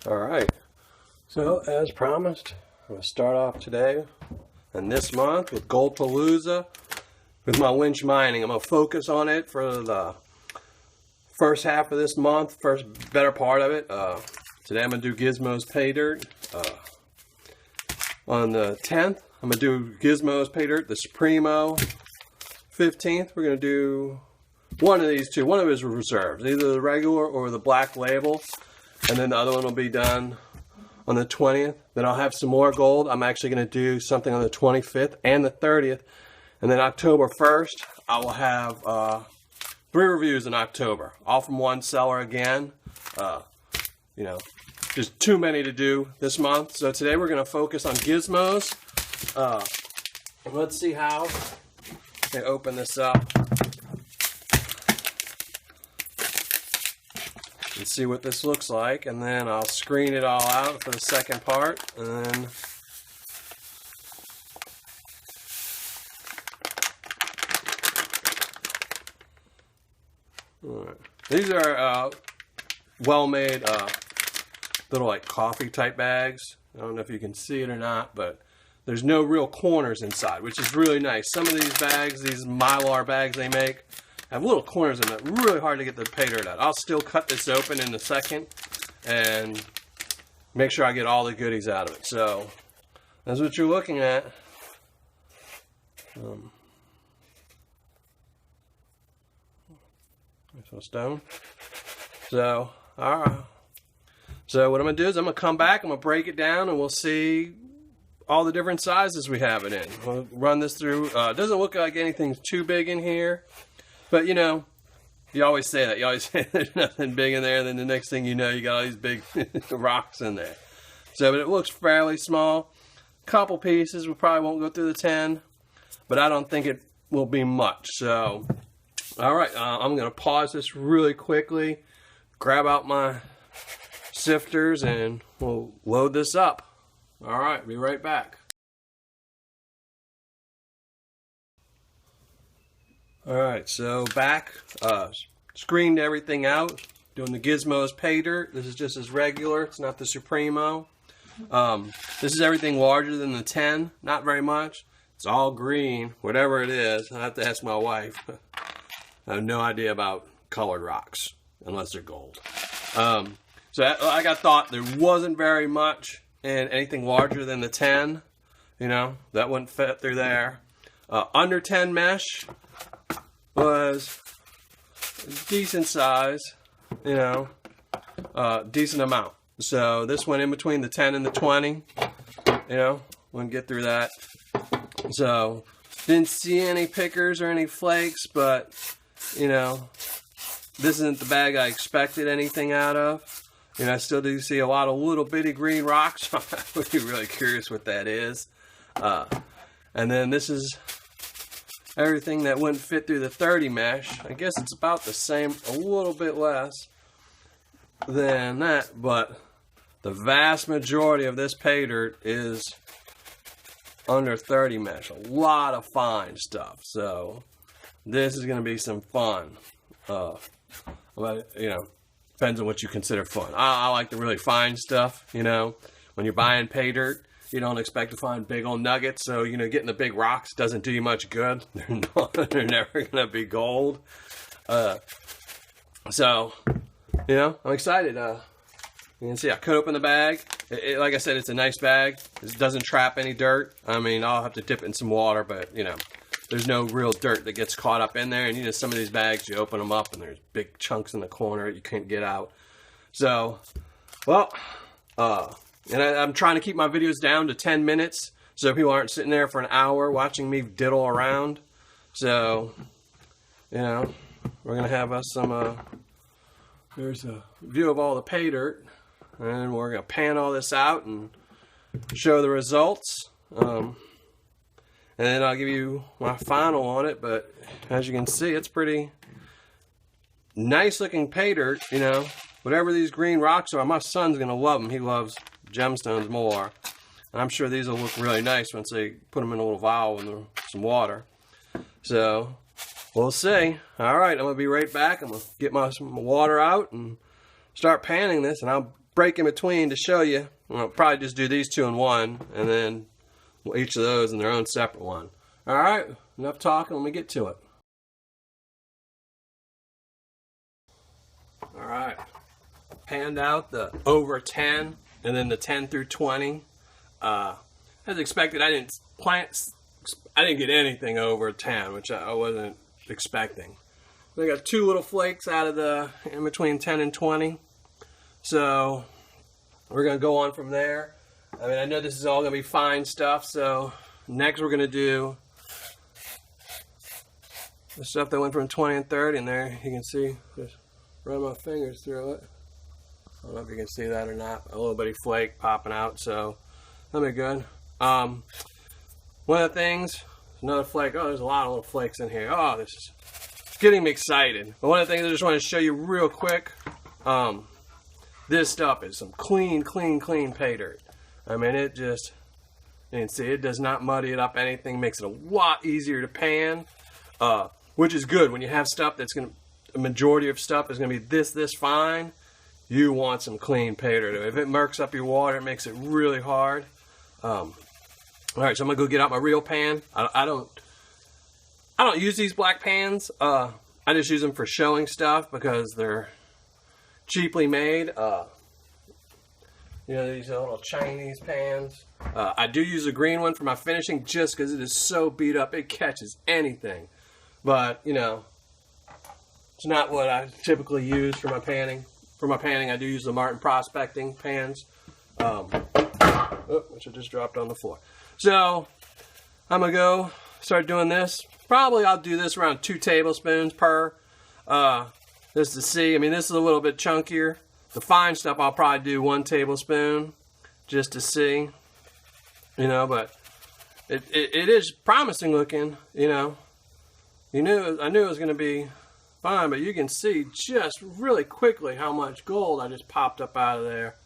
Alright, so as promised, I'm going to start off today and this month with Goldpalooza with my winch mining. I'm going to focus on it for the first half of this month, better part of it. Today I'm going to do Gizmo's Paydirt. On the 10th, I'm going to do Gizmo's Paydirt, the Supremo. 15th, we're going to do one of these two. One of his reserves, either the regular or the black label. And then the other one will be done on the 20th. Then I'll have some more gold. I'm actually going to do something on the 25th and the 30th. And then October 1st, I will have 3 reviews in October. All from one seller again. You know, just too many to do this month. So today we're going to focus on Gizmos. Let's see how they open this up. And see what this looks like, and then I'll screen it all out for the second part, and then these are well-made little like coffee type bags. I don't know if you can see it or not, but there's no real corners inside, which is really nice. Some of these bags, these Mylar bags they make, have little corners in it. Really hard to get the Paydirt out. I'll still cut this open in a second and make sure I get all the goodies out of it. So that's what you're looking at. Stone. So alright. So what I'm gonna do is I'm gonna come back. I'm gonna break it down, and we'll see all the different sizes we have it in. We'll run this through. It doesn't look like anything's too big in here. But, you know, you always say that. You always say there's nothing big in there, and then the next thing you know, you got all these big rocks in there. So, but it looks fairly small. Couple pieces. We probably won't go through the 10, but I don't think it will be much. So, all right, I'm going to pause this really quickly, grab out my sifters, and we'll load this up. All right, be right back. Alright, so back, screened everything out, doing the Gizmo's Paydirt. This is just as regular, it's not the Supremo. This is everything larger than the 10, not very much. It's all green, whatever it is. I have to ask my wife. I have no idea about colored rocks, unless they're gold. So like I thought, there wasn't very much in anything larger than the 10. You know, that wouldn't fit through there. Under 10 mesh was decent size, you know, decent amount. So this went in between the 10 and the 20, you know, wouldn't get through that. So didn't see any pickers or any flakes, but, you know, this isn't the bag I expected anything out of. You know, I still do see a lot of little bitty green rocks. I would be really curious what that is. And then this is everything that wouldn't fit through the 30 mesh. I guess it's about the same, a little bit less than that, but the vast majority of this Paydirt is under 30 mesh. A lot of fine stuff. So this is going to be some fun. But, you know, depends on what you consider fun. I like the really fine stuff, you know. When you're buying Paydirt, you don't expect to find big old nuggets, so, you know, getting the big rocks doesn't do you much good. They're never going to be gold. So, you know, I'm excited. You can see I cut open the bag. Like I said, it's a nice bag. It doesn't trap any dirt. I mean, I'll have to dip it in some water, but, you know, there's no real dirt that gets caught up in there. And, you know, some of these bags, you open them up, and there's big chunks in the corner you can't get out. So, well, and I'm trying to keep my videos down to 10 minutes so people aren't sitting there for an hour watching me diddle around. So, you know, we're going to have us some, there's a view of all the Paydirt, and we're going to pan all this out and show the results. And then I'll give you my final on it, but as you can see, it's pretty nice looking Paydirt, you know. Whatever these green rocks are, my son's going to love them. He loves gemstones more. And I'm sure these will look really nice once they put them in a little vial with some water. So, we'll see. Alright, I'm going to be right back. I'm going to get some water out and start panning this. And I'll break in between to show you. I'll probably just do these two in one, and then each of those in their own separate one. All right, enough talking. Let me get to it. All right, panned out the over 10 and then the 10 through 20. As expected, I didn't get anything over 10, which I wasn't expecting. I got two little flakes out of the in between 10 and 20. So we're going to go on from there. I mean, I know this is all going to be fine stuff. So next we're going to do the stuff that went from 20 and 30. And there you can see, just run my fingers through it. I don't know if you can see that or not. A little bitty flake popping out. So that'll be good. One of the things, another flake. Oh, there's a lot of little flakes in here. Oh, this is getting me excited. But one of the things I just want to show you real quick, this stuff is some clean pay dirt. I mean, it just, you can see, it does not muddy it up anything, makes it a lot easier to pan, which is good when you have stuff that's going to, the majority of stuff is going to be this fine. You want some clean pay dirt. If it murks up your water, it makes it really hard. All right, so I'm gonna go get out my real pan. I don't use these black pans. I just use them for showing stuff because they're cheaply made. You know, these little Chinese pans. I do use a green one for my finishing just because it is so beat up. It catches anything. But, you know, it's not what I typically use for my panning. For my panning, I do use the Martin Prospecting pans. Which I just dropped on the floor. So I'm gonna go start doing this. Probably I'll do this around 2 tablespoons per. Just to see. I mean, this is a little bit chunkier. The fine stuff I'll probably do 1 tablespoon just to see. You know, but it is promising looking. You know, I knew it was gonna be fine, but you can see just really quickly how much gold I just popped up out of there.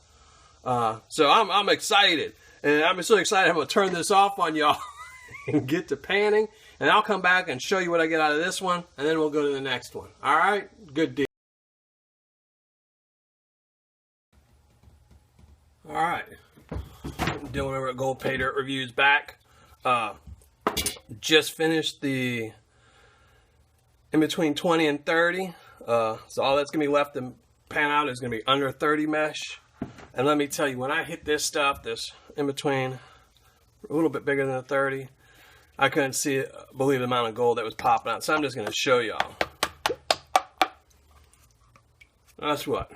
So I'm excited, and I'm so excited I'm going to turn this off on y'all and get to panning, and I'll come back and show you what I get out of this one, and then we'll go to the next one. All right, good deal. All right, doing over at Gold Paydirt Reviews back. Just finished the in between 20 and 30. So all that's going to be left to pan out is going to be under 30 mesh. And let me tell you, when I hit this stuff, this in between, a little bit bigger than a 30, I couldn't see it, believe the amount of gold that was popping out. So I'm just going to show y'all. That's what.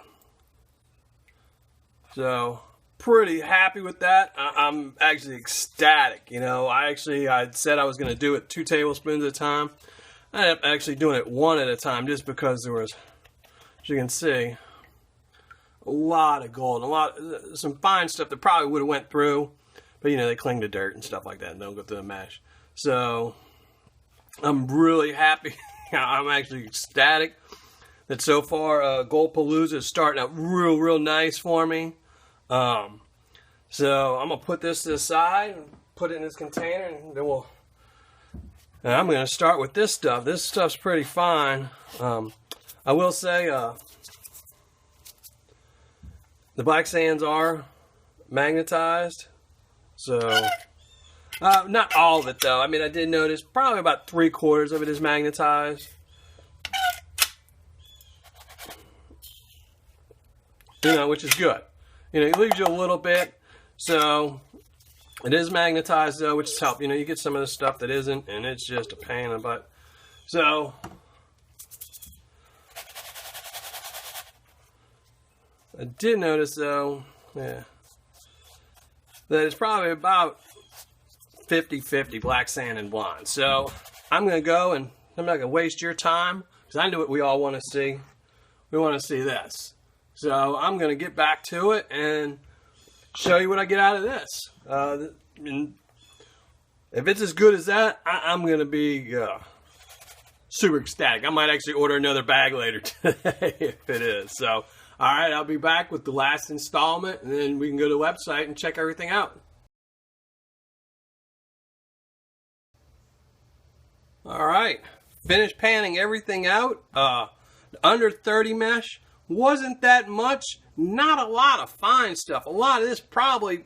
So, pretty happy with that. I'm actually ecstatic. You know, I said I was going to do it 2 tablespoons at a time. I ended up actually doing it 1 at a time just because there was, as you can see, a lot of gold, some fine stuff that probably would have went through, but you know, they cling to dirt and stuff like that and don't go through the mesh. So I'm really happy. I'm actually ecstatic that so far Goldpalooza is starting out real nice for me. So I'm gonna put this to the side and put it in this container, and then I'm gonna start with this stuff. This stuff's pretty fine. I will say the black sands are magnetized, so not all of it though. I mean, I did notice probably about 3/4 of it is magnetized. You know, which is good. You know, it leaves you a little bit, so it is magnetized though, which is helpful. You know, you get some of the stuff that isn't, and it's just a pain in the butt. So I did notice though, that it's probably about 50-50 black sand and blonde. So I'm going to go, and I'm not going to waste your time because I know what we all want to see. We want to see this. So I'm going to get back to it and show you what I get out of this. And if it's as good as that, I'm going to be super ecstatic. I might actually order another bag later today if it is. So, all right, I'll be back with the last installment, and then we can go to the website and check everything out. All right, finished panning everything out. Under 30 mesh wasn't that much. Not a lot of fine stuff. A lot of this probably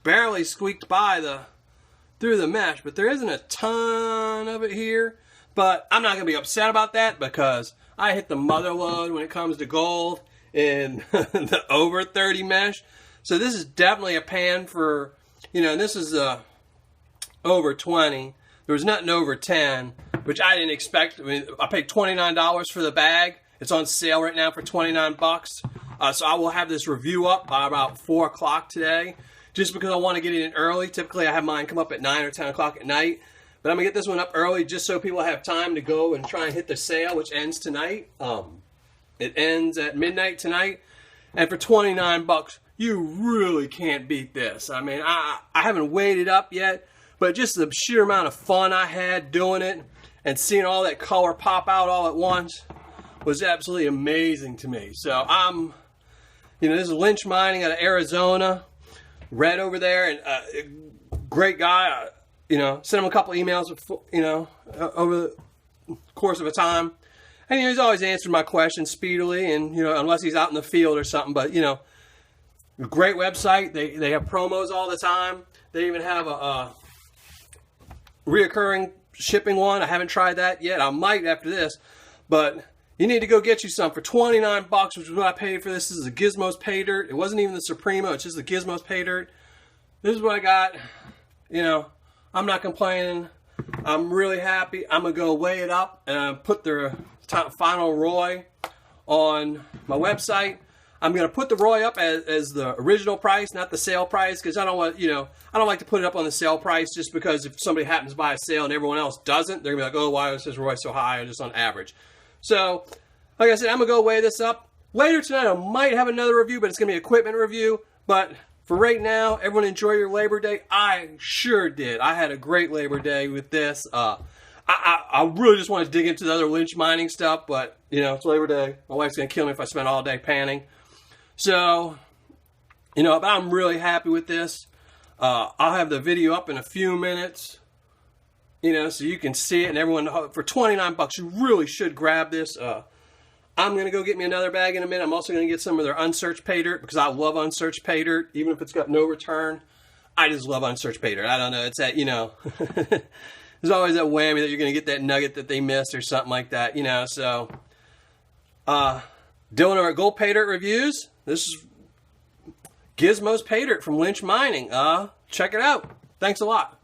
barely squeaked by through the mesh, but there isn't a ton of it here. But I'm not going to be upset about that because I hit the mother load when it comes to gold in the over 30 mesh. So this is definitely a pan for, you know, this is over 20. There was nothing over 10, which I didn't expect. I mean, I paid $29 for the bag. It's on sale right now for 29 bucks. So I will have this review up by about 4 o'clock today, just because I want to get it in early. Typically, I have mine come up at 9 or 10 o'clock at night. But I'm going to get this one up early just so people have time to go and try and hit the sale, which ends tonight. It ends at midnight tonight. And for 29 bucks, you really can't beat this. I mean, I haven't weighed it up yet, but just the sheer amount of fun I had doing it and seeing all that color pop out all at once was absolutely amazing to me. So you know, this is Lynch Mining out of Arizona. Red over there, and great guy. You know, sent him a couple emails, you know, over the course of a time. And, you know, he's always answered my questions speedily, and, you know, unless he's out in the field or something. But, you know, great website. They have promos all the time. They even have a reoccurring shipping one. I haven't tried that yet. I might after this. But you need to go get you some for 29 bucks, which is what I paid for this. This is a Gizmo's Paydirt. It wasn't even the Supremo. It's just the Gizmo's Paydirt. This is what I got. You know, I'm not complaining. I'm really happy. I'm going to go weigh it up and put the final ROI on my website. I'm going to put the ROI up as the original price, not the sale price, because I don't want, you know, I don't like to put it up on the sale price just because if somebody happens to buy a sale and everyone else doesn't, they're going to be like, oh, why is this ROI so high or just on average? So, like I said, I'm going to go weigh this up. Later tonight, I might have another review, but it's going to be an equipment review. But for right now, everyone enjoy your Labor Day. I sure did. I had a great Labor Day with this. I really just want to dig into the other Lynch Mining stuff, but, you know, it's Labor Day. My wife's going to kill me if I spend all day panning. So, you know, but I'm really happy with this. I'll have the video up in a few minutes, you know, so you can see it. And everyone, for 29 bucks, you really should grab this. I'm going to go get me another bag in a minute. I'm also going to get some of their unsearched Paydirt because I love unsearched Paydirt, even if it's got no return. I just love unsearched Paydirt. I don't know. It's that, you know, there's always that whammy that you're going to get that nugget that they missed or something like that, you know. So, doing our gold Paydirt reviews. This is Gizmo's Paydirt from Lynch Mining. Check it out. Thanks a lot.